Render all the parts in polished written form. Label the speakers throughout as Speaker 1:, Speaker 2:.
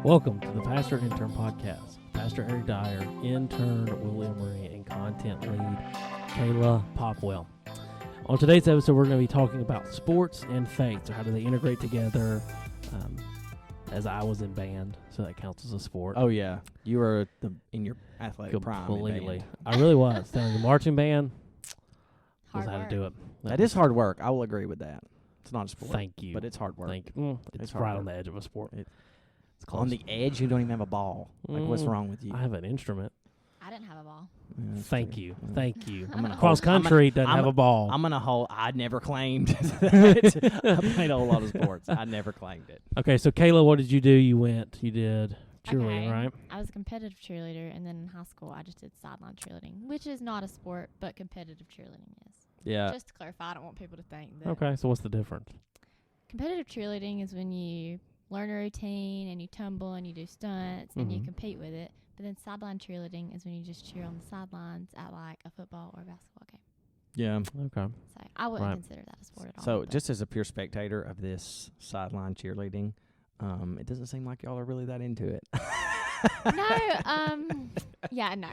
Speaker 1: Welcome to the Pastor and Intern podcast. Pastor Eric Dyer, intern Will Emery, and content lead Kayla Popwell. On today's episode, we're going to be talking about sports and faith. So how do they integrate together? As I was in band, so that counts as a sport.
Speaker 2: Oh yeah, you were in your athletic prime.
Speaker 1: Completely, I really was. Down in the marching band,
Speaker 3: Hard
Speaker 1: was how
Speaker 3: work.
Speaker 1: to do it.
Speaker 2: That is hard work. I will agree with that. It's not a sport.
Speaker 1: Thank you,
Speaker 2: but it's hard work.
Speaker 1: It's
Speaker 2: hard
Speaker 1: right
Speaker 2: work.
Speaker 1: on the edge of a sport.
Speaker 2: It's
Speaker 1: close.
Speaker 2: On the edge, you don't even have a ball. Like, what's wrong with you?
Speaker 1: I have an instrument.
Speaker 3: I didn't have a ball.
Speaker 2: Yeah, that's
Speaker 1: Thank
Speaker 2: true.
Speaker 1: you.
Speaker 2: Yeah.
Speaker 1: Thank you.
Speaker 3: I'm gonna
Speaker 1: Cross country doesn't have a ball.
Speaker 2: I'm gonna hold. I never claimed that. I played a whole lot of sports. I never claimed it.
Speaker 1: Okay, so Kayla, what did you do? You did cheerleading,
Speaker 3: Okay.
Speaker 1: right?
Speaker 3: I was a competitive cheerleader, and then in high school, I just did sideline cheerleading, which is not a sport, but competitive cheerleading is.
Speaker 2: Yeah.
Speaker 3: Just to clarify, I don't want people to think that.
Speaker 1: Okay, so what's the difference?
Speaker 3: Competitive cheerleading is when you learn a routine and you tumble and you do stunts and you
Speaker 1: Mhm.
Speaker 3: compete with it. But then sideline cheerleading is when you just cheer on the sidelines at like a football or a basketball game.
Speaker 2: Yeah.
Speaker 1: Okay.
Speaker 3: So I wouldn't
Speaker 1: Right.
Speaker 3: consider that a sport at all.
Speaker 2: So
Speaker 3: but
Speaker 2: just as a pure spectator of this sideline cheerleading, it doesn't seem like y'all are really that into it.
Speaker 3: yeah, no.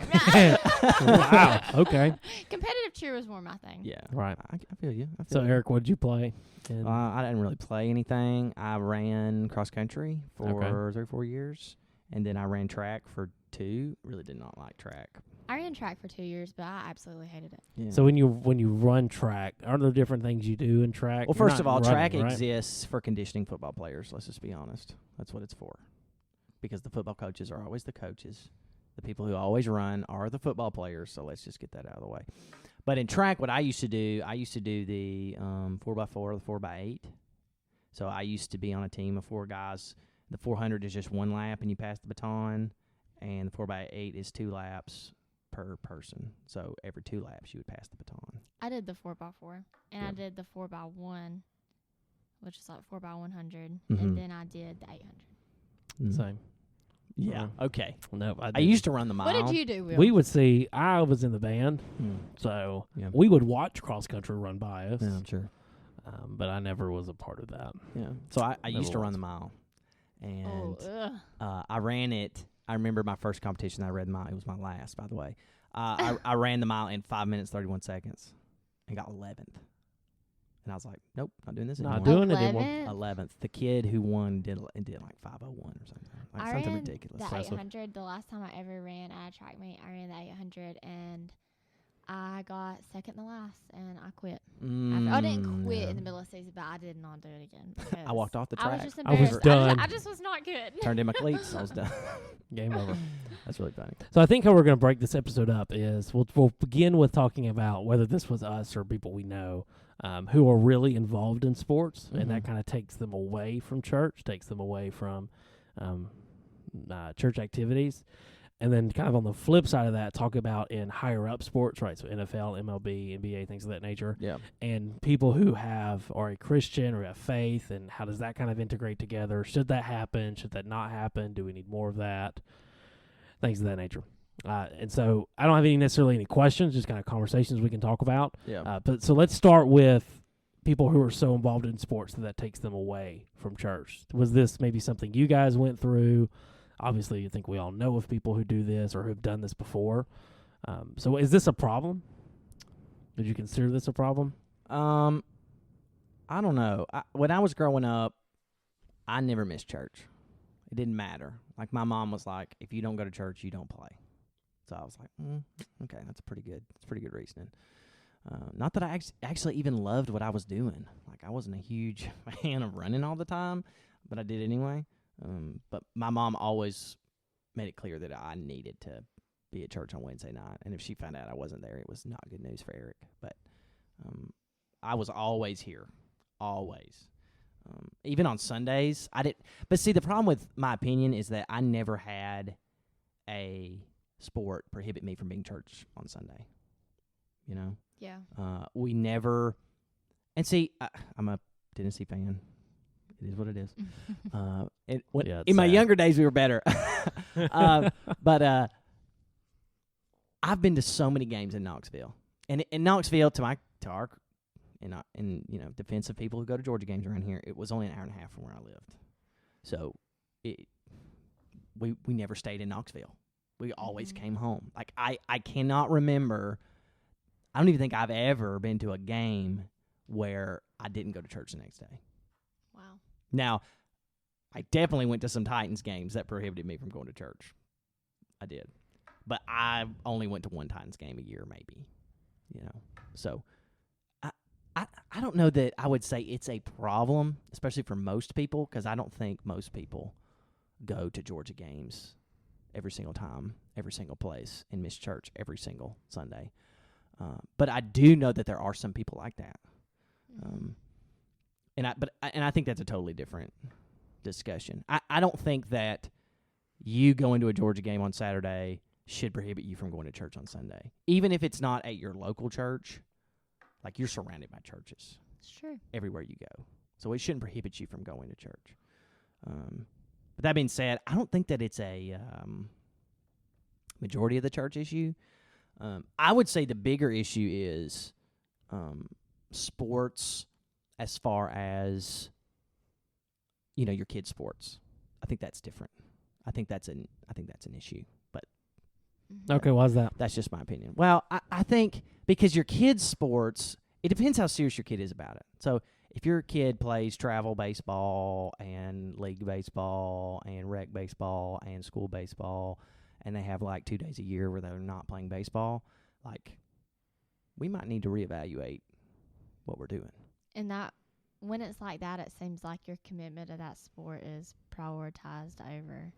Speaker 1: Wow. Okay.
Speaker 3: Competitive cheer was more my thing.
Speaker 2: Yeah.
Speaker 1: Right.
Speaker 2: I feel you. I feel
Speaker 1: So
Speaker 2: you.
Speaker 1: Eric, what did you play?
Speaker 2: I didn't really play anything. I ran cross country for
Speaker 1: Okay.
Speaker 2: 3 or 4 years, and then I ran track for 2. Really did not like track.
Speaker 3: I ran track for 2 years, but I absolutely hated it.
Speaker 2: Yeah.
Speaker 1: So when you run track, are there different things you do in track?
Speaker 2: well,
Speaker 1: You're
Speaker 2: first
Speaker 1: not
Speaker 2: of all,
Speaker 1: running,
Speaker 2: track
Speaker 1: right?
Speaker 2: exists for conditioning football players. Let's just be honest. That's what it's for. Because the football coaches are always the coaches. The people who always run are the football players. So let's just get that out of the way. But in track, what I used to do the 4x4, the 4x8. So I used to be on a team of 4 guys. The 400 is just 1 lap and you pass the baton, and the 4x8 is 2 laps per person. So every 2 laps you would pass the baton.
Speaker 3: I did the 4x4, and I
Speaker 2: Yeah.
Speaker 3: did the 4x1, which is like 4x100,
Speaker 2: Mhm.
Speaker 3: and then I did the 800.
Speaker 1: Same.
Speaker 2: Yeah. Okay.
Speaker 1: No,
Speaker 2: I used to run the mile.
Speaker 3: What did you do, Will?
Speaker 1: We would see. I was in the band,
Speaker 2: Mm.
Speaker 1: so
Speaker 2: Yeah.
Speaker 1: we would watch cross country run by us.
Speaker 2: Yeah, sure.
Speaker 1: But I never was a part of that.
Speaker 2: Yeah. So I
Speaker 1: Never
Speaker 2: used to run
Speaker 1: was.
Speaker 2: the mile, and
Speaker 3: ugh.
Speaker 2: I ran it. I remember my first competition. I ran the mile. It was my last, by the way. I ran the mile in 5 minutes 31 seconds, and got 11th. And I was like, nope, not doing this anymore.
Speaker 1: Not doing it anymore.
Speaker 3: 11th?
Speaker 2: 11th. The kid who won did like 5:01 or something. Like
Speaker 3: I
Speaker 2: something
Speaker 3: ran
Speaker 2: ridiculous.
Speaker 3: the
Speaker 1: Impressive.
Speaker 3: 800. The last time I ever ran at a track meet, I ran the 800, and I got second to last, and I quit. I didn't quit in the middle of the season, but I did not do it again.
Speaker 2: I walked off the
Speaker 3: I
Speaker 2: track.
Speaker 3: was just
Speaker 1: I was
Speaker 3: embarrassed.
Speaker 1: done.
Speaker 3: I just was not good.
Speaker 2: Turned in my cleats. I was done.
Speaker 1: Game over.
Speaker 2: That's really funny.
Speaker 1: So I think how we're going to break this episode up is we'll begin with talking about whether this was us or people we know who are really involved in sports, and that
Speaker 2: Mhm.
Speaker 1: kind of takes them away from church, takes them away from church activities. And then kind of on the flip side of that, talk about in higher up sports, right? So NFL, MLB, NBA, things of that nature.
Speaker 2: Yeah.
Speaker 1: And people who are a Christian or have faith, and how does that kind of integrate together? Should that happen? Should that not happen? Do we need more of that? Things of that nature. And so I don't have necessarily any questions, just kind of conversations we can talk about.
Speaker 2: Yeah.
Speaker 1: But so let's start with people who are so involved in sports that takes them away from church. Was this maybe something you guys went through? Obviously, you think we all know of people who do this or who've done this before. So is this a problem? Did you consider this a problem?
Speaker 2: I don't know. When I was growing up, I never missed church. It didn't matter. Like, my mom was like, if you don't go to church, you don't play. So I was like, okay, that's pretty good. That's pretty good reasoning. Not that I actually even loved what I was doing. Like, I wasn't a huge fan of running all the time, but I did anyway. But my mom always made it clear that I needed to be at church on Wednesday night. And if she found out I wasn't there, it was not good news for Eric. But I was always here, always. Even on Sundays, I didn't. But see, the problem with my opinion is that I never had a sport prohibit me from being church on Sunday. You know,
Speaker 3: Yeah.
Speaker 2: we never. And see, I'm a Tennessee fan. It is what it is.
Speaker 1: Yeah, it's
Speaker 2: In my
Speaker 1: sad.
Speaker 2: younger days, we were better. But I've been to so many games in Knoxville, and in Knoxville, to our in defense of people who go to Georgia games around here, it was only an hour and a half from where I lived. So we never stayed in Knoxville. We always came home. Like, I cannot remember. I don't even think I've ever been to a game where I didn't go to church the next day.
Speaker 3: Wow.
Speaker 2: Now, I definitely went to some Titans games that prohibited me from going to church. I did. But I only went to one Titans game a year, maybe. So I don't know that I would say it's a problem, especially for most people, because I don't think most people go to Georgia games every single time, every single place, and miss church every single Sunday. But I do know that there are some people like that. And I think that's a totally different discussion. I don't think that you going to a Georgia game on Saturday should prohibit you from going to church on Sunday. Even if it's not at your local church, like, you're surrounded by churches.
Speaker 3: Sure.
Speaker 2: Everywhere you go. So it shouldn't prohibit you from going to church. But that being said, I don't think that it's a majority of the church issue. I would say the bigger issue is sports, as far as, your kids' sports. I think that's different. I think that's an issue. But
Speaker 1: Okay, why's that?
Speaker 2: that's just my opinion. Well, I think because your kids' sports, it depends how serious your kid is about it. So if your kid plays travel baseball and league baseball and rec baseball and school baseball, and they have like 2 days a year where they're not playing baseball, like, we might need to reevaluate what we're doing.
Speaker 3: And that, when it's like that, it seems like your commitment to that sport is prioritized over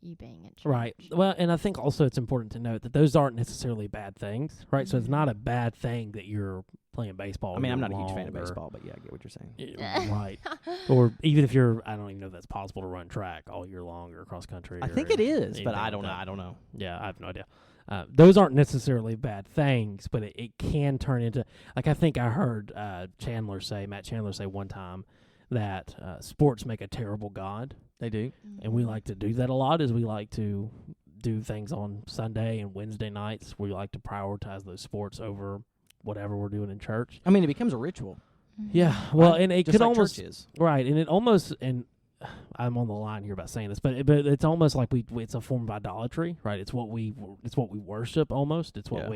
Speaker 3: you being at church.
Speaker 1: Right. Well, and I think also it's important to note that those aren't necessarily bad things, right? So it's not a bad thing that you're playing baseball.
Speaker 2: I mean, I'm
Speaker 1: year
Speaker 2: not a huge fan of
Speaker 1: long, or-
Speaker 2: baseball, but yeah, I get what you're saying.
Speaker 1: Right. Or even if you're, I don't even know if that's possible to run track all year long or cross country.
Speaker 2: I
Speaker 1: or
Speaker 2: think it is,
Speaker 1: anything
Speaker 2: but I
Speaker 1: like
Speaker 2: don't know.
Speaker 1: that.
Speaker 2: I don't know.
Speaker 1: Yeah, I have no idea. Those aren't necessarily bad things, but it can turn into, like, I think I heard Matt Chandler say one time that sports make a terrible God.
Speaker 2: They do.
Speaker 1: And we like to do that a lot, is we like to do things on Sunday and Wednesday nights. We like to prioritize those sports over whatever we're doing in church.
Speaker 2: I mean, it becomes a ritual.
Speaker 1: Yeah, well, and it
Speaker 2: Just
Speaker 1: could
Speaker 2: like
Speaker 1: almost
Speaker 2: church is.
Speaker 1: right, and it almost, and I'm on the line here about saying this, but it's almost like it's a form of idolatry, right? It's what we worship almost. It's what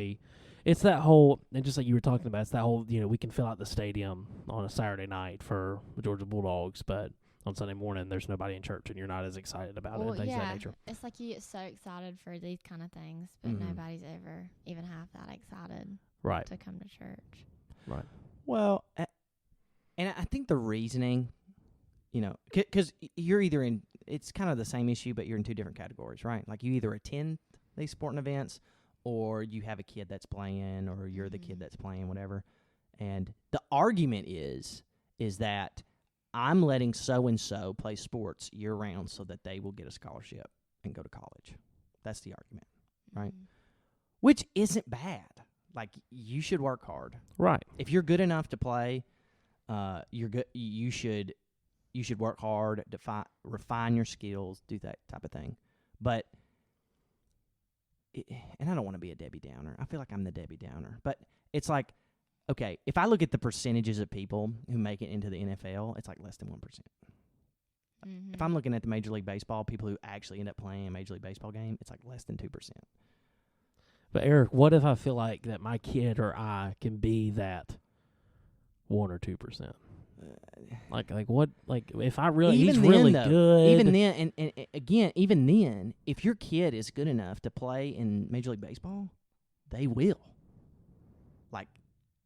Speaker 1: it's that whole, and just like you were talking about, it's that whole, we can fill out the stadium on a Saturday night for the Georgia Bulldogs, but on Sunday morning there's nobody in church and you're not as excited about it and things of that nature.
Speaker 3: It's like you get so excited for these kind of things, but nobody's ever even half that excited
Speaker 1: Right.
Speaker 3: to come to church.
Speaker 1: Right.
Speaker 2: Well, and I think the reasoning, because you're either in, it's kind of the same issue, but you're in two different categories, right? Like, you either attend these sporting events or you have a kid that's playing, or you're the kid that's playing, whatever. And the argument is that I'm letting so-and-so play sports year-round so that they will get a scholarship and go to college. That's the argument, right? Which isn't bad. Like, you should work hard.
Speaker 1: Right.
Speaker 2: If you're good enough to play, you're good. You should work hard, refine your skills, do that type of thing. But, and I don't want to be a Debbie Downer. I feel like I'm the Debbie Downer. But it's like, okay, if I look at the percentages of people who make it into the NFL, it's like less than 1%. If I'm looking at the Major League Baseball, people who actually end up playing a Major League Baseball game, it's like less than 2%.
Speaker 1: But Eric, what if I feel like that my kid or I can be that 1 or 2%? Like what? Like, if I really, he's really good.
Speaker 2: Even then, and again, even then, if your kid is good enough to play in Major League Baseball, they will. Like,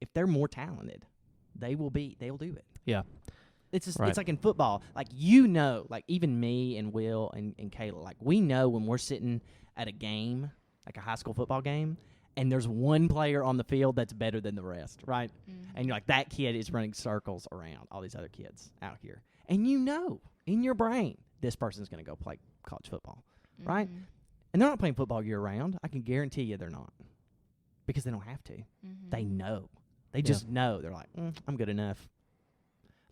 Speaker 2: if they're more talented, they'll do it.
Speaker 1: Yeah.
Speaker 2: It's just,
Speaker 1: Right.
Speaker 2: It's like in football. Like, like even me and Will and Kayla, like, we know when we're sitting at a game, like a high school football game, and there's one player on the field that's better than the rest, right? And you're like, that kid is running circles around all these other kids out here. And you know in your brain, this person's going to go play college football, right? And they're not playing football year-round. I can guarantee you they're not, because they don't have to. They know. They just know. They're like, I'm good enough.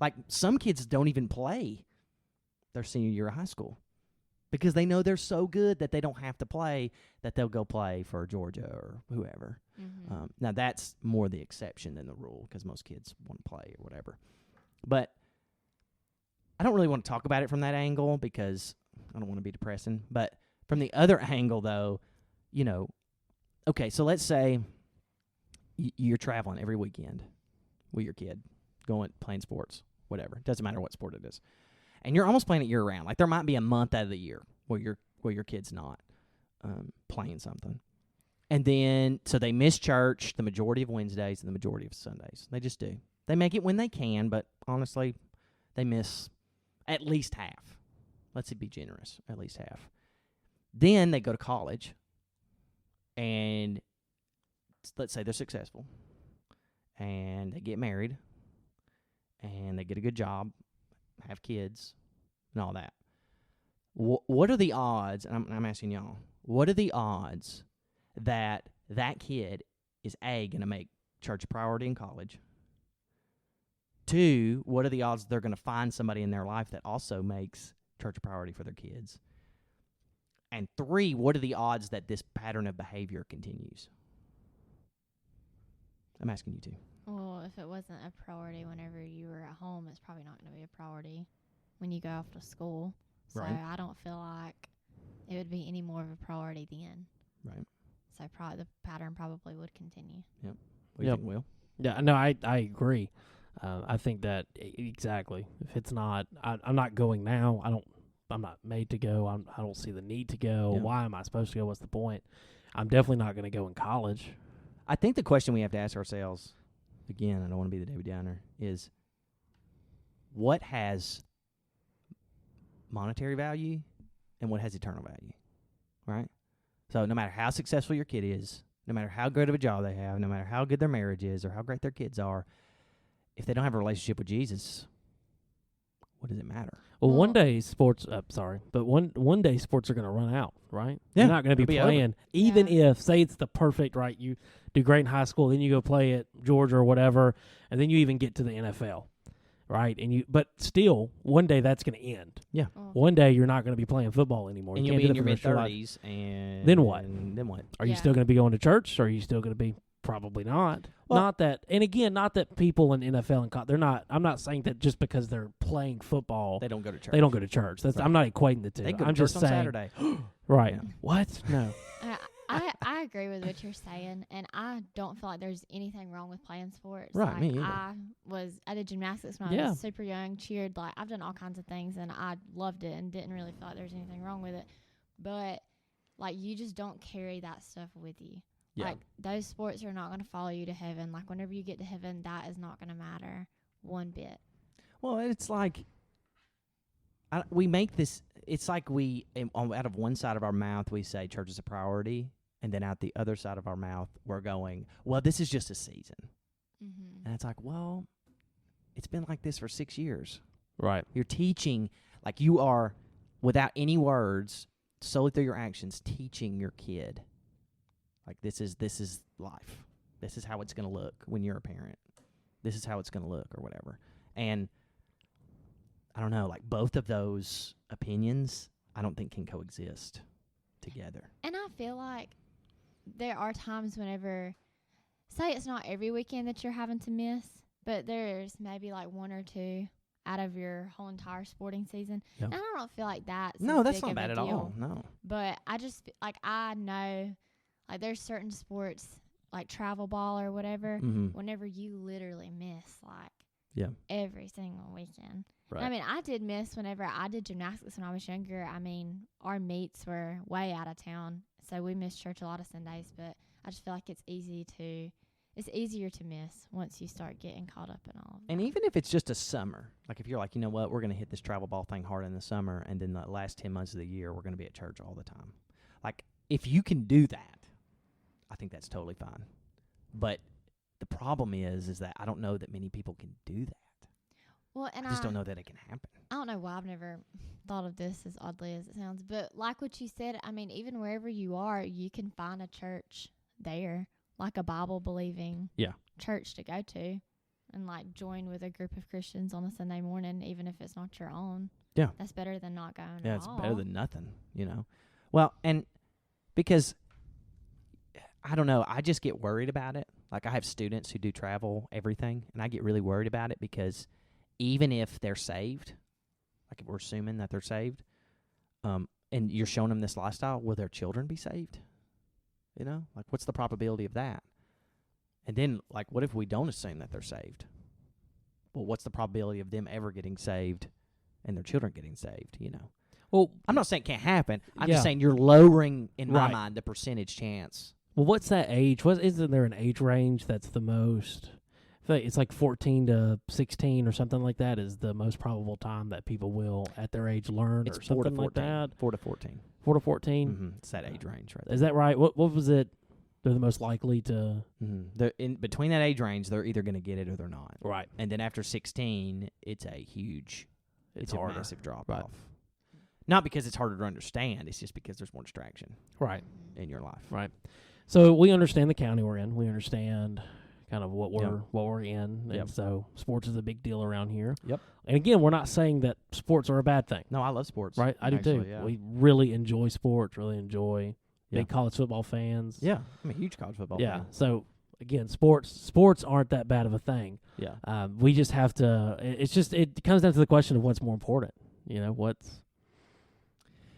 Speaker 2: Like, some kids don't even play their senior year of high school because they know they're so good that they don't have to play, that they'll go play for Georgia or whoever. Now, that's more the exception than the rule, because most kids want to play or whatever. But I don't really want to talk about it from that angle, because I don't want to be depressing. But from the other angle, though, okay, so let's say you're traveling every weekend with your kid, playing sports, whatever. Doesn't matter what sport it is. And you're almost playing it year-round. Like, there might be a month out of the year where your kid's not playing something. And then, so they miss church the majority of Wednesdays and the majority of Sundays. They just do. They make it when they can, but honestly, they miss at least half. Let's be generous, at least half. Then they go to college, and let's say they're successful, and they get married, and they get a good job, have kids, and all that. What are the odds, and I'm asking y'all, what are the odds that kid is, A, going to make church a priority in college? 2, what are the odds they're going to find somebody in their life that also makes church a priority for their kids? And 3, what are the odds that this pattern of behavior continues? I'm asking you two.
Speaker 3: Well, if it wasn't a priority whenever you were at home, it's probably not going to be a priority when you go off to school. So
Speaker 2: Right.
Speaker 3: I don't feel like it would be any more of a priority then.
Speaker 2: Right.
Speaker 3: So probably the pattern probably would continue.
Speaker 2: What do you think, Will?
Speaker 1: Yeah, no, I agree. I think that exactly. If it's not, I'm not going now. I'm not made to go. I don't see the need to go.
Speaker 2: Yeah.
Speaker 1: Why am I supposed to go? What's the point? I'm definitely not going to go in college.
Speaker 2: I think the question we have to ask ourselves, again, I don't want to be the Debbie Downer, is what has monetary value and what has eternal value, right? So no matter how successful your kid is, no matter how good of a job they have, no matter how good their marriage is or how great their kids are, if they don't have a relationship with Jesus, what does it matter?
Speaker 1: Well,
Speaker 3: Well-
Speaker 1: one day sports. But one day sports are going to run out, right?
Speaker 2: Yeah,
Speaker 1: You're not going to
Speaker 2: it'll
Speaker 1: be
Speaker 2: be over.
Speaker 1: playing, even if say it's the perfect right. You do great in high school, then you go play at Georgia or whatever, and then you even get to the NFL, right? But still, one day that's going to end.
Speaker 2: Yeah.
Speaker 3: Oh.
Speaker 1: One day you're not going to be playing football anymore.
Speaker 2: And
Speaker 1: You
Speaker 2: you'll
Speaker 1: can't
Speaker 2: be
Speaker 1: do
Speaker 2: in
Speaker 1: that
Speaker 2: your
Speaker 1: for the rest of your life.
Speaker 2: mid-30s, and
Speaker 1: Then what?
Speaker 2: Then what?
Speaker 1: Are you
Speaker 3: Yeah.
Speaker 1: still going to be going to church? Or are you still going to be probably not?
Speaker 2: Well-
Speaker 1: Not that, and again, not that people in NFL and they're not. I'm not saying that just because they're playing football,
Speaker 2: They don't go to church.
Speaker 1: they don't go to church. That's
Speaker 2: Right.
Speaker 1: I'm not equating the two.
Speaker 2: They go to
Speaker 1: I'm
Speaker 2: church
Speaker 1: just
Speaker 2: on
Speaker 1: saying,
Speaker 2: Saturday.
Speaker 1: right?
Speaker 2: Yeah.
Speaker 1: What? No.
Speaker 3: I agree with what you're saying, and I don't feel like there's anything wrong with playing sports.
Speaker 2: Right,
Speaker 3: like,
Speaker 2: me either.
Speaker 3: I did gymnastics when I
Speaker 1: Yeah.
Speaker 3: was super young, cheered, like I've done all kinds of things, and I loved it and didn't really feel like there's anything wrong with it. But like, you just don't carry that stuff with you.
Speaker 2: Yeah.
Speaker 3: Like, those sports are not going to follow you to heaven. Like, whenever you get to heaven, that is not going to matter one bit.
Speaker 2: Well, it's like we make this. It's like out of one side of our mouth we say church is a priority, and then out the other side of our mouth we're going, well, this is just a season.
Speaker 3: Mm-hmm.
Speaker 2: And it's like, well, it's been like this for 6 years.
Speaker 1: Right.
Speaker 2: You're teaching, like you are, without any words, solely through your actions, teaching your kid. Like this is life. This is how it's going to look when you're a parent. This is how it's going to look, or whatever. And I don't know, like both of those opinions, I don't think can coexist together.
Speaker 3: And I feel like there are times whenever, say it's not every weekend that you're having to miss, but there's maybe like one or two out of your whole entire sporting season.
Speaker 2: Yeah.
Speaker 3: And I don't feel like that's
Speaker 2: No,
Speaker 3: as
Speaker 2: that's
Speaker 3: big
Speaker 2: not
Speaker 3: of a
Speaker 2: bad at
Speaker 3: deal.
Speaker 2: all. No.
Speaker 3: But I just, like, I know, like, there's certain sports, like travel ball or whatever,
Speaker 2: Mm-hmm.
Speaker 3: whenever you literally miss, like,
Speaker 2: Yeah.
Speaker 3: every single weekend.
Speaker 2: Right.
Speaker 3: I mean, I did miss whenever I did gymnastics when I was younger. I mean, our meets were way out of town, so we missed church a lot of Sundays. But I just feel like it's easier to miss once you start getting caught up in all of
Speaker 2: And
Speaker 3: that.
Speaker 2: even if it's just a summer, like if you're like, you know what, we're going to hit this travel ball thing hard in the summer, and then the last 10 months of the year, we're going to be at church all the time. Like, if you can do that, I think that's totally fine. But the problem is that I don't know that many people can do that.
Speaker 3: Well, and
Speaker 2: I just don't know that it can happen.
Speaker 3: I don't know why I've never thought of this as oddly as it sounds, but like what you said, I mean, even wherever you are, you can find a church there, like a Bible-believing
Speaker 2: Yeah.
Speaker 3: church to go to, and like join with a group of Christians on a Sunday morning, even if it's not your own.
Speaker 2: Yeah.
Speaker 3: That's better than not going
Speaker 2: Yeah,
Speaker 3: at
Speaker 2: it's
Speaker 3: all.
Speaker 2: better than nothing, you know. Well, and because I don't know, I just get worried about it. Like I have students who do travel, everything, and I get really worried about it because even if they're saved, like if we're assuming that they're saved, and you're showing them this lifestyle, will their children be saved? You know, like what's the probability of that? And then, like, what if we don't assume that they're saved? Well, what's the probability of them ever getting saved and their children getting saved, you know?
Speaker 1: Well,
Speaker 2: I'm not saying it can't happen. I'm
Speaker 1: Yeah.
Speaker 2: just saying you're lowering, in my
Speaker 1: Right.
Speaker 2: mind, the percentage chance.
Speaker 1: well, what's that age? Isn't there an age range that's the most? I feel like it's like 14 to 16 or something like that is the most probable time that people will, at their age, learn
Speaker 2: It's
Speaker 1: or
Speaker 2: 4 to
Speaker 1: something
Speaker 2: 14.
Speaker 1: like that.
Speaker 2: 4 to 14.
Speaker 1: 4 to 14.
Speaker 2: Mm-hmm. It's that age range right there.
Speaker 1: Is that right? What was it? They're the most likely to.
Speaker 2: Mm-hmm. In between that age range, they're either going to get it or they're not.
Speaker 1: Right.
Speaker 2: And then after 16, it's a huge, it's a
Speaker 1: harder.
Speaker 2: massive drop
Speaker 1: Right.
Speaker 2: off. Not because it's harder to understand. It's just because there's more distraction
Speaker 1: Right.
Speaker 2: in your life.
Speaker 1: Right. So we understand the county we're in. We understand kind of what
Speaker 2: Yep.
Speaker 1: we're in,
Speaker 2: Yep.
Speaker 1: and so sports is a big deal around here.
Speaker 2: Yep.
Speaker 1: And again, we're not saying that sports are a bad thing,
Speaker 2: No, I love sports.
Speaker 1: right? I do
Speaker 2: actually,
Speaker 1: too.
Speaker 2: Yeah.
Speaker 1: We really enjoy sports. Really enjoy
Speaker 2: Yeah.
Speaker 1: big college football fans.
Speaker 2: Yeah, I'm a huge college football
Speaker 1: Yeah.
Speaker 2: fan.
Speaker 1: So again, sports aren't that bad of a thing.
Speaker 2: Yeah.
Speaker 1: We just have to. It comes down to the question of what's more important. You know what's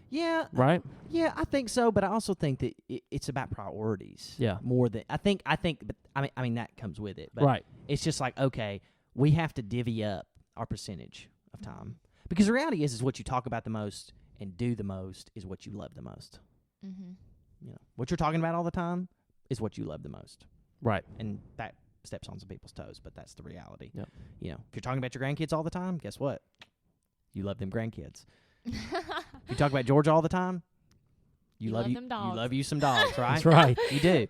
Speaker 2: Yeah,
Speaker 1: right.
Speaker 2: yeah, I think so, but I also think that it's about priorities.
Speaker 1: Yeah.
Speaker 2: More than I think, but I mean that comes with it. But
Speaker 1: Right.
Speaker 2: It's just like, okay, we have to divvy up our percentage of time because the reality is what you talk about the most and do the most is what you love the most.
Speaker 3: Mm-hmm.
Speaker 2: You know, what you're talking about all the time is what you love the most,
Speaker 1: Right.
Speaker 2: and that steps on some people's toes, but that's the reality.
Speaker 1: Yep.
Speaker 2: You know, if you're talking about your grandkids all the time, guess what? You love them grandkids. If you talk about Georgia all the time,
Speaker 3: You
Speaker 2: love
Speaker 3: love
Speaker 2: you.
Speaker 3: them dogs.
Speaker 2: You love you some dogs, right?
Speaker 1: That's right.
Speaker 2: You do.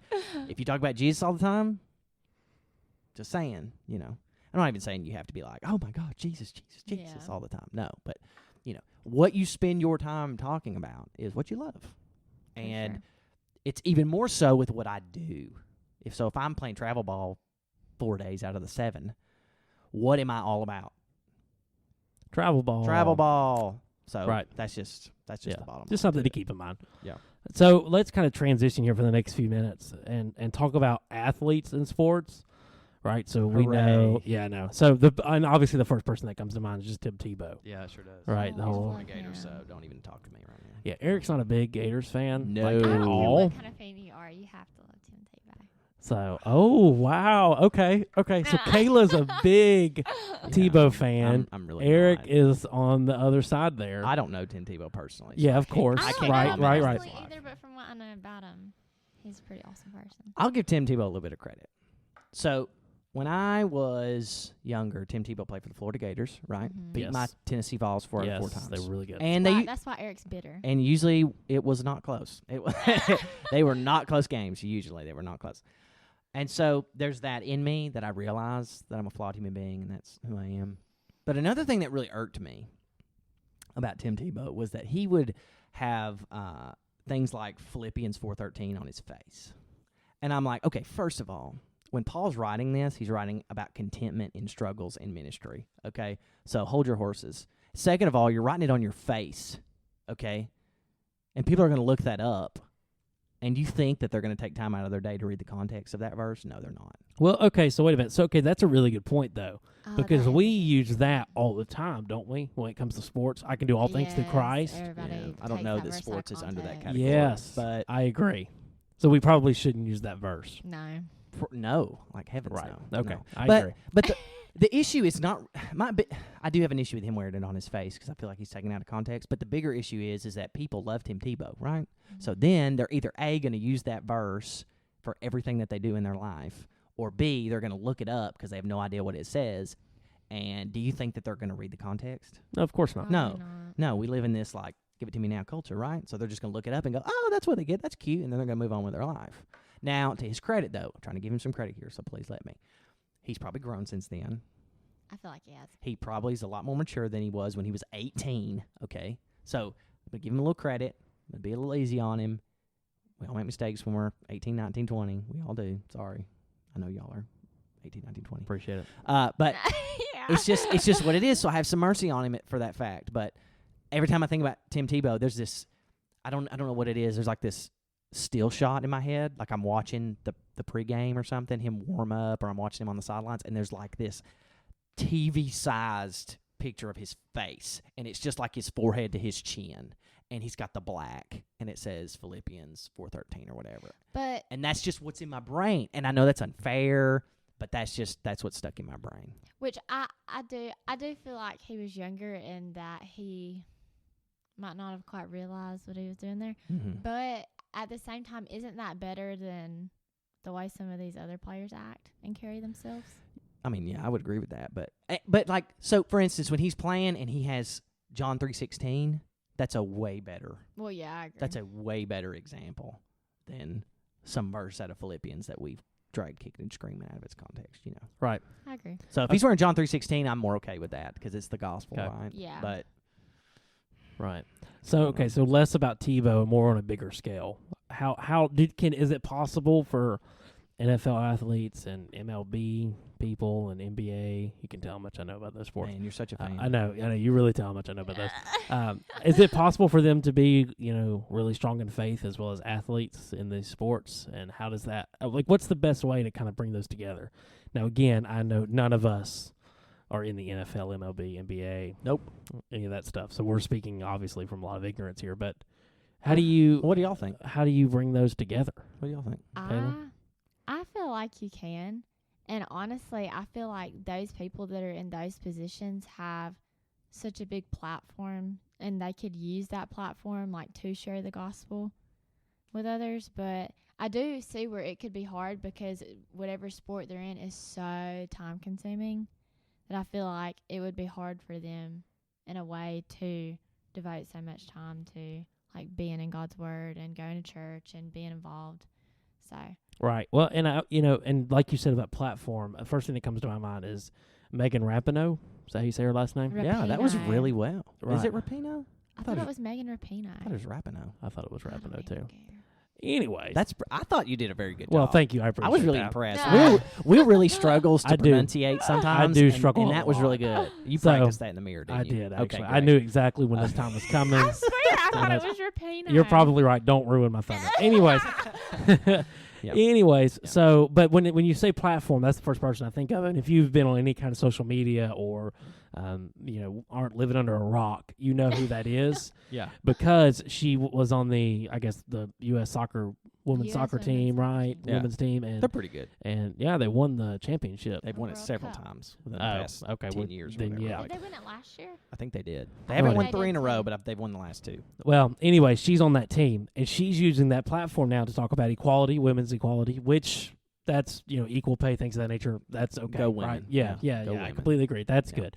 Speaker 2: If you talk about Jesus all the time, just saying, you know. I'm not even saying you have to be like, oh my God, Jesus
Speaker 3: Yeah.
Speaker 2: all the time. No, but you know, what you spend your time talking about is what you love.
Speaker 3: For
Speaker 2: And
Speaker 3: sure.
Speaker 2: it's even more so with what I do. If I'm playing travel ball 4 days out of the 7, what am I all about?
Speaker 1: Travel ball.
Speaker 2: Travel ball. So
Speaker 1: Right.
Speaker 2: that's just
Speaker 1: Yeah.
Speaker 2: the bottom.
Speaker 1: Just
Speaker 2: line
Speaker 1: something to
Speaker 2: it.
Speaker 1: keep in mind.
Speaker 2: Yeah.
Speaker 1: So let's kind of transition here for the next few minutes and talk about athletes in sports, right? So we know,
Speaker 2: Hooray.
Speaker 1: I know. So and obviously the first person that comes to mind is just Tim Tebow.
Speaker 2: Yeah, it sure does.
Speaker 1: Right,
Speaker 3: Oh,
Speaker 1: the whole-
Speaker 3: love
Speaker 2: Gators, so
Speaker 3: him.
Speaker 2: don't even talk to me right now.
Speaker 1: Yeah, Eric's not a big Gators fan.
Speaker 2: No.
Speaker 1: like,
Speaker 3: I
Speaker 1: at
Speaker 3: don't care
Speaker 1: all.
Speaker 3: what kind of fan you are. You have to love Tim Tebow.
Speaker 1: So, oh wow, okay. So Kayla's a big Tebow fan.
Speaker 2: I'm really
Speaker 1: Eric
Speaker 2: not.
Speaker 1: is on the other side there.
Speaker 2: I don't know Tim Tebow personally. so
Speaker 1: Yeah,
Speaker 2: I
Speaker 1: of
Speaker 2: can't-
Speaker 1: course.
Speaker 3: I
Speaker 2: I
Speaker 3: don't
Speaker 2: can't
Speaker 1: Right,
Speaker 3: know
Speaker 2: comment
Speaker 1: right,
Speaker 3: him
Speaker 2: on
Speaker 1: right.
Speaker 2: his
Speaker 3: personally
Speaker 2: life.
Speaker 3: either, but from what I know about him, he's a pretty awesome person.
Speaker 2: I'll give Tim Tebow a little bit of credit. So when I was younger, Tim Tebow played for the Florida Gators, right?
Speaker 3: Mhm.
Speaker 2: Beat
Speaker 1: Yes.
Speaker 2: my Tennessee Vols 4 out of 4
Speaker 1: yes,
Speaker 2: times.
Speaker 1: they were really good.
Speaker 2: and
Speaker 3: That's why Eric's bitter.
Speaker 2: and usually it was not close. It was they were not close games. Usually they were not close. And so there's that in me that I realize that I'm a flawed human being, and that's who I am. But another thing that really irked me about Tim Tebow was that he would have things like Philippians 4:13 on his face. And I'm like, okay, first of all, when Paul's writing this, he's writing about contentment in struggles in ministry, okay? So hold your horses. Second of all, you're writing it on your face, okay? And people are going to look that up. And you think that they're going to take time out of their day to read the context of that verse? No, they're not.
Speaker 1: Well, okay, so wait a minute. So, okay, that's a really good point, though,
Speaker 3: Oh,
Speaker 1: because
Speaker 3: that
Speaker 1: we
Speaker 3: is-
Speaker 1: use that all the time, don't we, when it comes to sports? I can do all things through
Speaker 3: Yes,
Speaker 1: Christ.
Speaker 3: Everybody
Speaker 2: Yeah, I don't
Speaker 3: takes
Speaker 2: know
Speaker 3: that
Speaker 2: that
Speaker 3: verse out of
Speaker 2: sports is under that
Speaker 3: context.
Speaker 2: category.
Speaker 1: Yes,
Speaker 2: but
Speaker 1: I agree. So we probably shouldn't use that verse.
Speaker 3: No.
Speaker 2: no, like heavens
Speaker 1: Right.
Speaker 2: no.
Speaker 1: Okay,
Speaker 2: No.
Speaker 1: I
Speaker 2: but,
Speaker 1: agree.
Speaker 2: But the issue is not I do have an issue with him wearing it on his face because I feel like he's taken out of context. But the bigger issue is that people love Tim Tebow, right? So then they're either A, going to use that verse for everything that they do in their life, or B, they're going to look it up because they have no idea what it says. And do you think that they're going to read the context?
Speaker 1: No, of course not.
Speaker 2: No.
Speaker 3: Probably not.
Speaker 2: No, we live in this, like, give it to me now culture, right? So they're just going to look it up and go, oh, that's what they get. That's cute. And then they're going to move on with their life. Now, to his credit, though, I'm trying to give him some credit here, so please let me. He's probably grown since then.
Speaker 3: I feel like he has.
Speaker 2: He probably is a lot more mature than he was when he was 18, okay? So I'm going to give him a little credit. I'm going to be a little easy on him. We all make mistakes when we're 18, 19, 20. We all do. Sorry. I know y'all are 18, 19, 20.
Speaker 1: Appreciate it.
Speaker 2: But
Speaker 3: Yeah.
Speaker 2: it's just what it is, so I have some mercy on him for that fact. But every time I think about Tim Tebow, there's this, I don't know what it is. There's like this still shot in my head, like I'm watching the pregame or something, him warm up, or I'm watching him on the sidelines, and there's like this TV-sized picture of his face, and it's just like his forehead to his chin. and he's got the black, and it says Philippians 4:13 or whatever.
Speaker 3: But
Speaker 2: And that's just what's in my brain. And I know that's unfair, but that's what's stuck in my brain.
Speaker 3: which I do feel like he was younger and that he might not have quite realized what he was doing there.
Speaker 2: Mm-hmm.
Speaker 3: But at the same time, isn't that better than the way some of these other players act and carry themselves?
Speaker 2: I mean, yeah, I would agree with that. But like, so for instance, when he's playing and he has John 3:16, that's a way better.
Speaker 3: Well, yeah, I agree.
Speaker 2: That's a way better example than some verse out of Philippians that we've dragged kicking and screaming out of its context, you know.
Speaker 1: Right.
Speaker 3: I agree.
Speaker 2: So if he's wearing John 3:16, I'm more okay with that because it's the gospel,
Speaker 1: Okay.
Speaker 2: right?
Speaker 3: Yeah.
Speaker 2: But
Speaker 1: Right. So okay, so less about Tebow and more on a bigger scale. Is it possible for NFL athletes and MLB people and NBA? You can tell how much I know about those sports.
Speaker 2: man, you're such a fan.
Speaker 1: I know. You really tell how much I know about those. Is it possible for them to be, really strong in faith as well as athletes in these sports? And how does that, what's the best way to kind of bring those together? Now, again, I know none of us are in the NFL, MLB, NBA.
Speaker 2: Nope.
Speaker 1: Any of that stuff. So we're speaking, obviously, from a lot of ignorance here. But how do you
Speaker 2: What do y'all think?
Speaker 1: how do you bring those together?
Speaker 2: What do y'all think?
Speaker 1: Taylor?
Speaker 3: I feel like you can. And honestly, I feel like those people that are in those positions have such a big platform and they could use that platform to share the gospel with others. But I do see where it could be hard because whatever sport they're in is so time consuming that I feel like it would be hard for them in a way to devote so much time to being in God's word and going to church and being involved. So
Speaker 1: Right. Well, and and like you said about platform, the first thing that comes to my mind is Megan Rapinoe. Is that how you say her last name?
Speaker 2: Yeah, that was
Speaker 3: Rapinoe.
Speaker 2: really well.
Speaker 1: Right.
Speaker 2: Is it Rapino?
Speaker 3: I thought it was Megan Rapinoe.
Speaker 2: I thought it was Rapino.
Speaker 1: I thought it was
Speaker 3: I don't
Speaker 1: Rapinoe
Speaker 3: even
Speaker 1: too.
Speaker 3: care.
Speaker 1: Anyways,
Speaker 2: I thought you did a very good
Speaker 1: well,
Speaker 2: job.
Speaker 1: thank you. I appreciate
Speaker 2: I was really
Speaker 1: that.
Speaker 2: impressed.
Speaker 3: Yeah.
Speaker 2: Will really struggles to
Speaker 1: I do.
Speaker 2: pronunciate sometimes.
Speaker 1: I do
Speaker 2: and-
Speaker 1: struggle
Speaker 2: and
Speaker 1: a
Speaker 2: that was
Speaker 1: lot.
Speaker 2: really good. You
Speaker 1: So,
Speaker 2: practiced that in the mirror, didn't
Speaker 1: I
Speaker 2: you?
Speaker 1: did, actually.
Speaker 2: Okay,
Speaker 1: I knew exactly when this time was coming.
Speaker 3: I swear I thought it was Rapinoe.
Speaker 1: You're probably right. Don't ruin my thunder. Anyways.
Speaker 2: Yep.
Speaker 1: Anyways,
Speaker 2: Yep.
Speaker 1: so, but when you say platform, that's the first person I think of. And if you've been on any kind of social media or, aren't living under a rock, you know who that is.
Speaker 2: Yeah.
Speaker 1: Because she was on the U.S. women's
Speaker 3: US
Speaker 1: soccer
Speaker 3: women's
Speaker 1: team,
Speaker 3: soccer
Speaker 1: right?
Speaker 3: team.
Speaker 2: Yeah.
Speaker 1: Women's team.
Speaker 2: They're pretty good.
Speaker 1: And yeah, they won the championship.
Speaker 2: They've won it
Speaker 3: World
Speaker 2: several
Speaker 3: Cup.
Speaker 2: times within the
Speaker 1: Oh,
Speaker 2: past
Speaker 1: okay.
Speaker 2: 10
Speaker 1: well,
Speaker 2: years. Or
Speaker 1: then
Speaker 2: whatever.
Speaker 1: yeah.
Speaker 3: Did they win it last year?
Speaker 2: I think they did. They
Speaker 1: I
Speaker 2: haven't
Speaker 1: think
Speaker 2: won
Speaker 3: they
Speaker 2: 3 in a
Speaker 3: did
Speaker 2: row,
Speaker 3: too.
Speaker 2: but they've won the last 2.
Speaker 1: Well, anyway, she's on that team, and she's using that platform now to talk about equality, women's equality, which that's, equal pay, things of that nature. That's okay.
Speaker 2: Go
Speaker 1: right?
Speaker 2: women.
Speaker 1: Yeah,
Speaker 2: Yeah,
Speaker 1: yeah,
Speaker 2: go
Speaker 1: I
Speaker 2: women.
Speaker 1: completely agree. That's
Speaker 2: Yeah.
Speaker 1: good.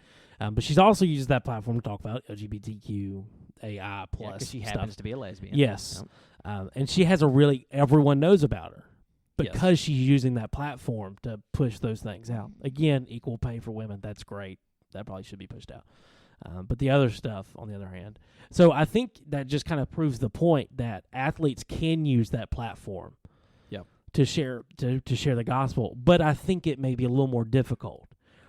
Speaker 1: But she's also used that platform to talk about LGBTQ AI plus
Speaker 2: Because she
Speaker 1: stuff.
Speaker 2: happens to be a lesbian.
Speaker 1: Yes.
Speaker 2: Yep.
Speaker 1: And she has everyone knows about her
Speaker 2: Yes.
Speaker 1: because she's using that platform to push those things out. Again, equal pay for women. That's great. That probably should be pushed out. But the other stuff, on the other hand. So I think that just kind of proves the point that athletes can use that platform
Speaker 2: Yep.
Speaker 1: to share the gospel. But I think it may be a little more difficult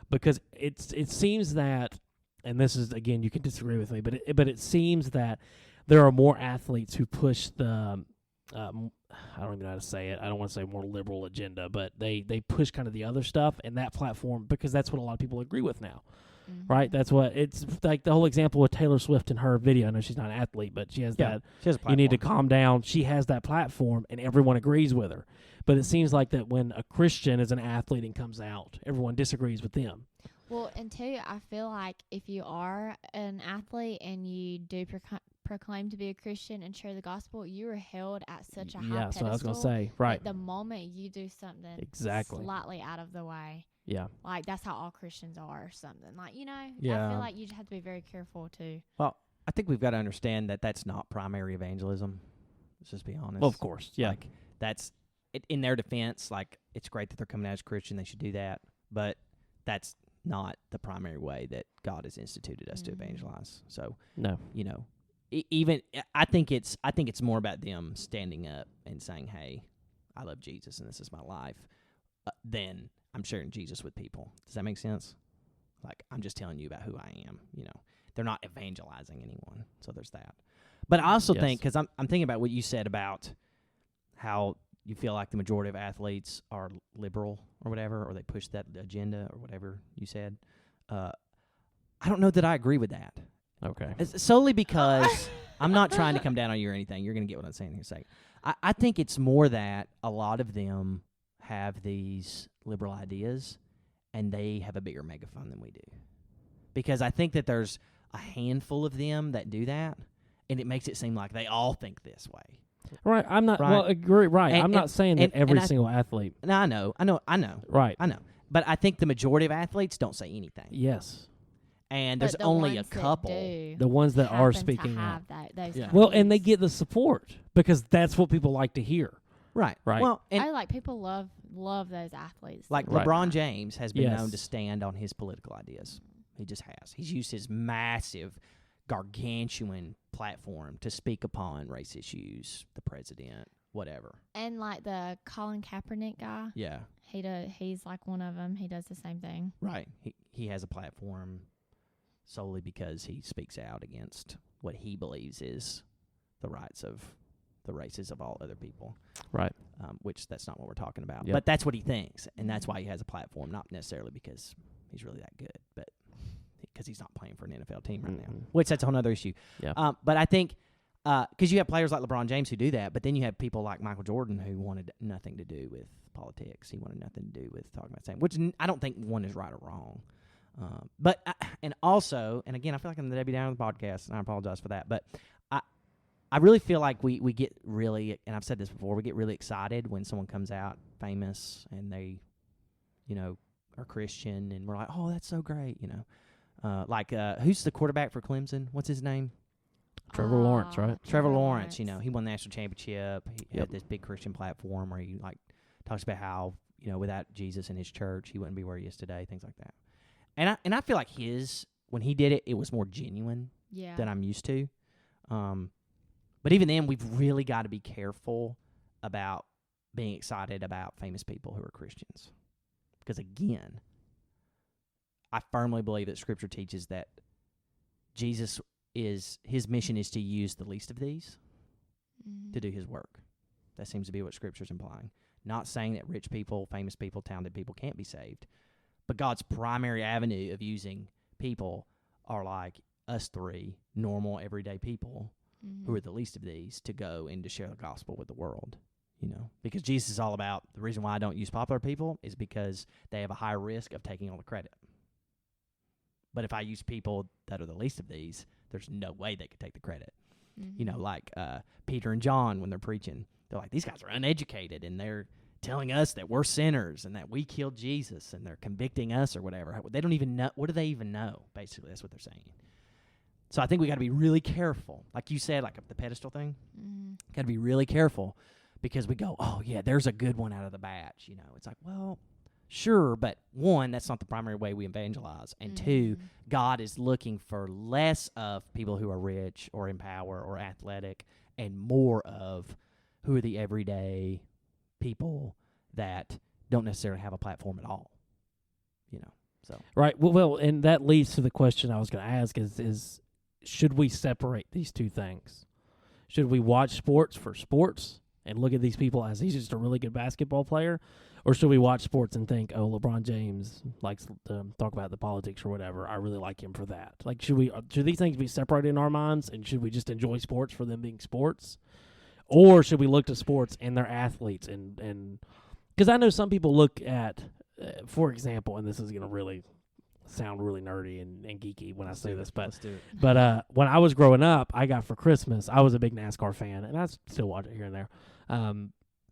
Speaker 1: because it seems that, and this is, again, you can disagree with me, but it seems that there are more athletes who push the I don't even know how to say it. I don't want to say more liberal agenda, but they push kind of the other stuff and that platform because that's what a lot of people agree with now. Right, that's what it's like. The whole example with Taylor Swift in her video. I know she's not an athlete, but she has that.
Speaker 2: She has a
Speaker 1: You need to
Speaker 2: platform.
Speaker 1: calm down. She has that platform, and everyone agrees with her. But it seems like that when a Christian is an athlete and comes out, everyone disagrees with them.
Speaker 3: Well, and two, I feel like if you are an athlete and you do proclaim to be a Christian and share the gospel, you are held at such a high
Speaker 1: Yeah,
Speaker 3: pedestal.
Speaker 1: so I was gonna say, right?
Speaker 3: that the moment you do something
Speaker 1: Exactly.
Speaker 3: slightly out of the way,
Speaker 1: Yeah,
Speaker 3: that's how all Christians are or something. I
Speaker 2: Yeah.
Speaker 3: feel like you just have to be very careful too.
Speaker 2: Well, I think we've got to understand that that's not primary evangelism. Let's just be honest.
Speaker 1: well, of course, yeah.
Speaker 2: Like, that's it, in their defense. Like, it's great that they're coming out as Christian. They should do that. But that's not the primary way that God has instituted us to
Speaker 3: Mhm.
Speaker 2: evangelize. So,
Speaker 1: No,
Speaker 2: even I think it's more about them standing up and saying, "Hey, I love Jesus and this is my life," than I'm sharing Jesus with people. Does that make sense? Like, I'm just telling you about who I am. They're not evangelizing anyone. So there's that. But I also
Speaker 1: Yes.
Speaker 2: think, because I'm thinking about what you said about how you feel like the majority of athletes are liberal or whatever, or they push that agenda or whatever you said. I don't know that I agree with that.
Speaker 1: Okay.
Speaker 2: It's solely because I'm not trying to come down on you or anything. You're going to get what I'm saying in a second. I think it's more that a lot of them have these liberal ideas, and they have a bigger megaphone than we do. Because I think that there's a handful of them that do that, and it makes it seem like they all think this way.
Speaker 1: Right. I'm not.
Speaker 2: Right.
Speaker 1: Well, agree. Right.
Speaker 2: And-
Speaker 1: I'm not saying that every
Speaker 2: and I-
Speaker 1: single athlete.
Speaker 2: No, I know.
Speaker 1: Right.
Speaker 2: I know. But I think the majority of athletes don't say anything.
Speaker 1: Yes.
Speaker 2: And
Speaker 3: But
Speaker 2: there's
Speaker 3: the
Speaker 2: only a
Speaker 3: ones that
Speaker 2: couple.
Speaker 3: do
Speaker 1: The ones that are
Speaker 3: happen to
Speaker 1: speaking out.
Speaker 3: have those
Speaker 2: Yeah.
Speaker 1: Well, and they
Speaker 3: ideas.
Speaker 1: get the support because that's what people like to hear.
Speaker 2: Right.
Speaker 1: Right.
Speaker 2: Well, and
Speaker 3: I like people love those athletes.
Speaker 2: like
Speaker 1: Right.
Speaker 2: LeBron James has been known
Speaker 1: Yes.
Speaker 2: to stand on his political ideas. He just has. He's used his massive, gargantuan platform to speak upon race issues, the president, whatever.
Speaker 3: And like the Colin Kaepernick guy,
Speaker 2: Yeah.
Speaker 3: he's like one of them. He does the same thing.
Speaker 2: Right. He has a platform solely because he speaks out against what he believes is the rights of the races of all other people.
Speaker 1: Right.
Speaker 2: Which that's not what we're talking about.
Speaker 1: Yep.
Speaker 2: But that's what he thinks, and that's why he has a platform, not necessarily because he's really that good, but because he's not playing for an NFL team right now,
Speaker 1: Mhm.
Speaker 2: which that's a whole other issue.
Speaker 1: Yeah.
Speaker 2: But I think because you have players like LeBron James who do that, but then you have people like Michael Jordan who wanted nothing to do with politics. He wanted nothing to do with talking about same, which I don't think one is right or wrong. But and also, and again, I feel like I'm the Debbie Downer of the podcast, and I apologize for that. But I really feel like we get really, and I've said this before, we get really excited when someone comes out famous and they, are Christian, and we're like, oh, that's so great, who's the quarterback for Clemson? What's his name?
Speaker 1: Trevor Lawrence, right?
Speaker 2: Trevor Lawrence. He won the national championship. He
Speaker 1: Yep.
Speaker 2: had this big Christian platform where he talks about how without Jesus and his church, he wouldn't be where he is today. Things like that. And I feel like when he did it, it was more genuine
Speaker 3: Yeah.
Speaker 2: than I'm used to. But even then, we've really got to be careful about being excited about famous people who are Christians, because again, I firmly believe that Scripture teaches that his mission is to use the least of these
Speaker 3: Mhm.
Speaker 2: to do his work. That seems to be what Scripture's implying. Not saying that rich people, famous people, talented people can't be saved, but God's primary avenue of using people are like us three, normal, everyday people who are the least of these, to go and to share the gospel with the world. Because Jesus is all about, the reason why I don't use popular people is because they have a high risk of taking all the credit. But if I use people that are the least of these, there's no way they could take the credit.
Speaker 3: Mhm.
Speaker 2: Like Peter and John, when they're preaching, they're like, these guys are uneducated, and they're telling us that we're sinners and that we killed Jesus, and they're convicting us or whatever. They don't even know. What do they even know? Basically, that's what they're saying. So I think we got to be really careful. Like you said, like the pedestal thing,
Speaker 3: Mhm.
Speaker 2: got to be really careful, because we go, oh, yeah, there's a good one out of the batch. It's like, well, sure, but one, that's not the primary way we evangelize. And two,
Speaker 3: Mhm.
Speaker 2: God is looking for less of people who are rich or in power or athletic, and more of who are the everyday people that don't necessarily have a platform at all. So
Speaker 1: Right. Well, and that leads to the question I was going to ask is should we separate these two things? Should we watch sports for sports and look at these people as he's just a really good basketball player? Or should we watch sports and think, oh, LeBron James likes to talk about the politics or whatever. I really like him for that. Like, should these things be separated in our minds, and should we just enjoy sports for them being sports? Or should we look to sports and their athletes? And because I know some people look at, for example, and this is going to really sound really nerdy and geeky when I say this, but
Speaker 2: let's do it.
Speaker 1: but when I was growing up, I got for Christmas, I was a big NASCAR fan, and I still watch it here and there.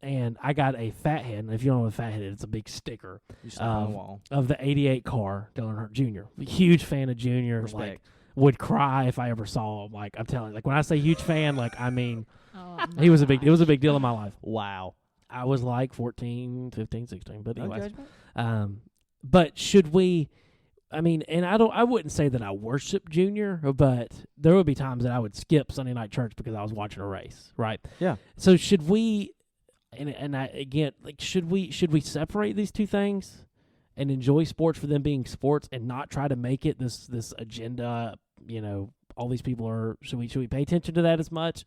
Speaker 1: And I got a fat head, and if you don't know what a fat head is, it's a big sticker
Speaker 2: You slap on the wall.
Speaker 1: of the =88 car, Dale Earnhardt Jr. Huge fan of Junior.
Speaker 2: Respect.
Speaker 1: Like, would cry if I ever saw him. Like, I'm telling you, like, when I say huge fan, like, I mean,
Speaker 3: Oh,
Speaker 1: it was a big
Speaker 3: gosh.
Speaker 1: deal in my life.
Speaker 2: Wow.
Speaker 1: I was like 14, 15, 16, but
Speaker 2: No
Speaker 1: anyways.
Speaker 2: judgment.
Speaker 1: But should we? I mean, and I wouldn't say that I worship Junior, but there would be times that I would skip Sunday night church because I was watching a race, right?
Speaker 2: Yeah.
Speaker 1: So should we? And I again, like, should we separate these two things and enjoy sports for them being sports, and not try to make it this agenda? All these people are. Should we pay attention to that as much?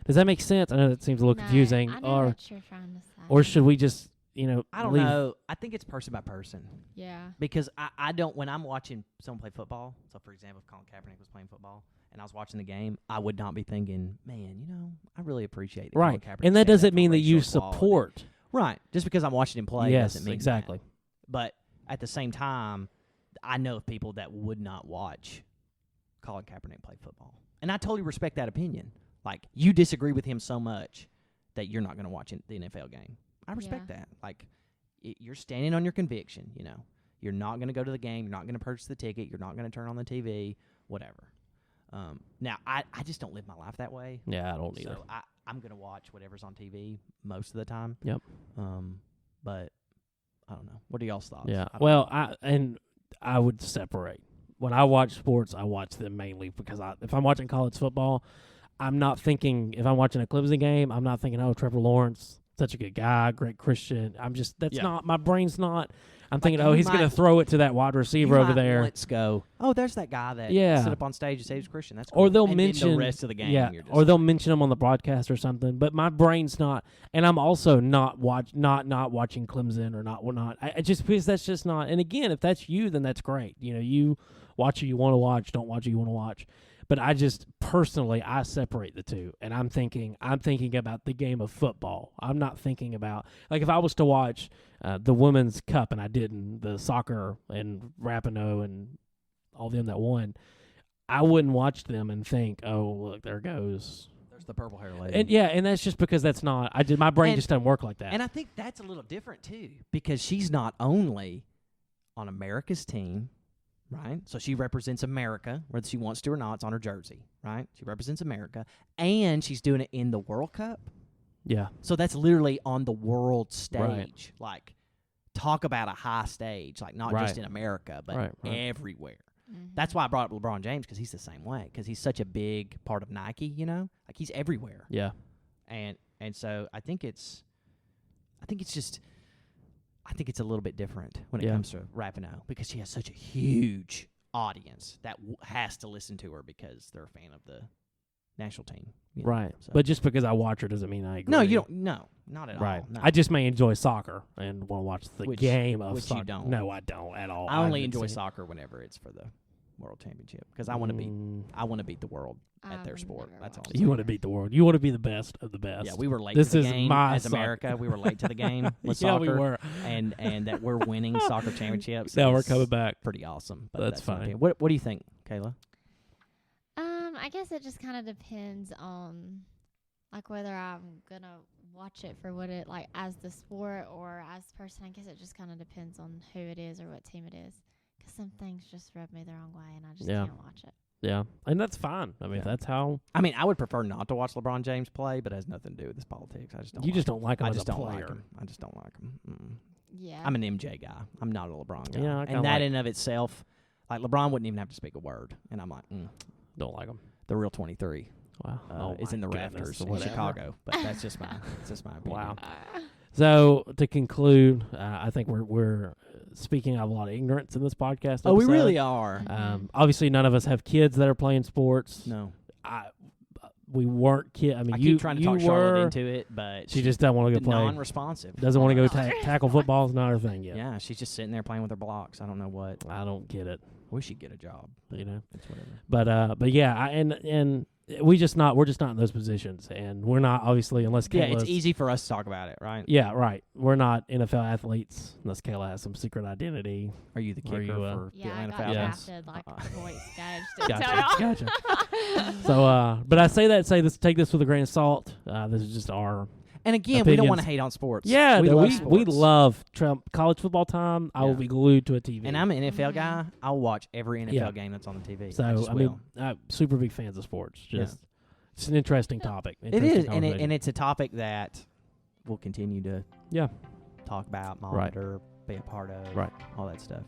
Speaker 1: Does that make sense? I know that seems a little
Speaker 3: No,
Speaker 1: confusing.
Speaker 3: I know what you're trying to say.
Speaker 1: Or should we just
Speaker 2: I don't know. I think it's person by person.
Speaker 3: Yeah.
Speaker 2: Because I don't, when I'm watching someone play football, so for example, if Colin Kaepernick was playing football and I was watching the game, I would not be thinking, man, I really appreciate that
Speaker 1: Right.
Speaker 2: Colin Kaepernick
Speaker 1: And that
Speaker 2: said
Speaker 1: doesn't
Speaker 2: for
Speaker 1: mean that you
Speaker 2: racial equality.
Speaker 1: support.
Speaker 2: Right. Just because I'm watching him play
Speaker 1: Yes,
Speaker 2: doesn't mean
Speaker 1: exactly.
Speaker 2: that. But at the same time, I know of people that would not watch Colin Kaepernick play football. And I totally respect that opinion. Like, you disagree with him so much that you're not going to watch the NFL game. I respect that. Like, you're standing on your conviction, You're not going to go to the game. You're not going to purchase the ticket. You're not going to turn on the TV, whatever. Now, I just don't live my life that way.
Speaker 1: Yeah, I don't either.
Speaker 2: So I'm going to watch whatever's on TV most of the time.
Speaker 1: Yep.
Speaker 2: But I don't know. What are y'all's thoughts?
Speaker 1: Yeah. Well, I would separate. When I watch sports, I watch them mainly because if I'm watching college football, I'm not thinking, if I'm watching a Clemson game, I'm not thinking, oh, Trevor Lawrence, such a good guy, great Christian. Not, my brain's not, I'm thinking, oh, he's going to throw it to that wide receiver over there.
Speaker 2: Let's go. Oh, there's that guy that stood up on stage and said he was Christian. That's cool.
Speaker 1: Or they'll
Speaker 2: and
Speaker 1: mention
Speaker 2: the rest of the game.
Speaker 1: Yeah, or they'll mention him on the broadcast or something. But my brain's not, and I'm also not watching Clemson or not. I just, because that's just not. And again, if that's you, then that's great. You watch who you want to watch, don't watch who you want to watch. But I just personally, I separate the two, and I'm thinking about the game of football. I'm not thinking about, like, if I was to watch the Women's Cup and I didn't, the soccer and Rapinoe and all them that won, I wouldn't watch them and think, oh, look, there's
Speaker 2: the purple hair lady.
Speaker 1: And that's just because that's not. My brain just doesn't work like that.
Speaker 2: And I think that's a little different too, because she's not only on America's team. Right? So she represents America, whether she wants to or not. It's on her jersey, right? She represents America. And she's doing it in the World Cup.
Speaker 1: Yeah.
Speaker 2: So that's literally on the world stage.
Speaker 1: Right.
Speaker 2: Like, talk about a high stage. Like, not just in America, but everywhere.
Speaker 3: Mm-hmm.
Speaker 2: That's why I brought up LeBron James, because he's the same way. Because he's such a big part of Nike, Like, he's everywhere.
Speaker 1: Yeah.
Speaker 2: And so I think it's a little bit different when it comes to Rapinoe, because she has such a huge audience that has to listen to her because they're a fan of the national team.
Speaker 1: Right.
Speaker 2: So.
Speaker 1: But just because I watch her doesn't mean I agree.
Speaker 2: No, you don't. No, not at
Speaker 1: all.
Speaker 2: No.
Speaker 1: I just may enjoy soccer and want to watch the game of
Speaker 2: which
Speaker 1: soccer.
Speaker 2: You don't.
Speaker 1: No, I don't at all.
Speaker 2: I only enjoy soccer whenever it's for the World Championship, because I want to beat the world at their sport. That's all.
Speaker 1: You want to beat the world. You want to be the best of the best.
Speaker 2: Yeah, we were late to the game as America. We were late to the game with soccer.
Speaker 1: Yeah, we were.
Speaker 2: And that we're winning soccer championships.
Speaker 1: Now we're coming back.
Speaker 2: Pretty awesome. But
Speaker 1: that's fine.
Speaker 2: What do you think, Kayla?
Speaker 3: I guess it just kind of depends on, like, whether I'm gonna watch it for what it, like, as the sport or as the person. I guess it just kind of depends on who it is or what team it is. Because some things just rub me the wrong way, and I just can't watch it.
Speaker 1: Yeah, and that's fine. I mean, that's how.
Speaker 2: I mean, I would prefer not to watch LeBron James play, but it has nothing to do with his politics. I just don't.
Speaker 1: You just don't like him as a player.
Speaker 2: Like him. I just don't like him.
Speaker 3: Yeah.
Speaker 2: I'm an MJ guy. I'm not a LeBron guy.
Speaker 1: Yeah,
Speaker 2: and that in of itself, like, LeBron wouldn't even have to speak a word, and I'm like,
Speaker 1: don't like him.
Speaker 2: The real 23.
Speaker 1: Wow.
Speaker 2: Is in the rafters in Chicago, but that's just my opinion.
Speaker 1: Wow. So to conclude, I think we're speaking of a lot of ignorance in this podcast.
Speaker 2: Oh, we really are.
Speaker 1: Obviously, none of us have kids that are playing sports.
Speaker 2: No,
Speaker 1: we weren't kids. I mean,
Speaker 2: I keep trying to talk Charlotte into it, but
Speaker 1: she just doesn't want to go play.
Speaker 2: Non-responsive.
Speaker 1: Doesn't want to go tackle football. Is not her thing yet.
Speaker 2: Yeah, she's just sitting there playing with her blocks. I don't know what.
Speaker 1: I don't get it.
Speaker 2: Wish she'd get a job. It's
Speaker 1: whatever. But yeah, and we're just not in those positions, and we're not, obviously, unless Kayla's,
Speaker 2: it's easy for us to talk about it, right?
Speaker 1: Yeah, right. We're not NFL athletes unless Kayla has some secret identity.
Speaker 2: Are you the kicker for the Atlanta
Speaker 3: Falcons?
Speaker 2: Yeah,
Speaker 3: I got drafted like point stage.
Speaker 1: Gotcha. So, but I say this. Take this with a grain of salt. This is just our.
Speaker 2: And again,
Speaker 1: opinions.
Speaker 2: We don't want to hate on sports.
Speaker 1: Yeah, we
Speaker 2: love
Speaker 1: love college football time. I will be glued to a TV.
Speaker 2: And I'm an NFL guy. I'll watch every NFL game that's on the TV.
Speaker 1: So I mean, super big fans of sports. It's an interesting topic.
Speaker 2: It is, and it's a topic that we'll continue to talk about, monitor, be a part of, all that stuff.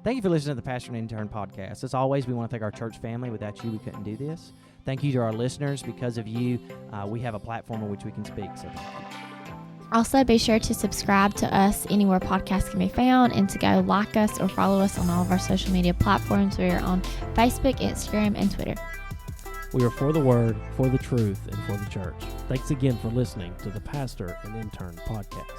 Speaker 2: Thank you for listening to the Pastor and Intern podcast. As always, we want to thank our church family. Without you, we couldn't do this. Thank you to our listeners. Because of you, we have a platform on which we can speak. So thank you.
Speaker 3: Also, be sure to subscribe to us anywhere podcasts can be found, and to go like us or follow us on all of our social media platforms. We are on Facebook, Instagram, and Twitter.
Speaker 1: We are for the word, for the truth, and for the church. Thanks again for listening to the Pastor and Intern podcast.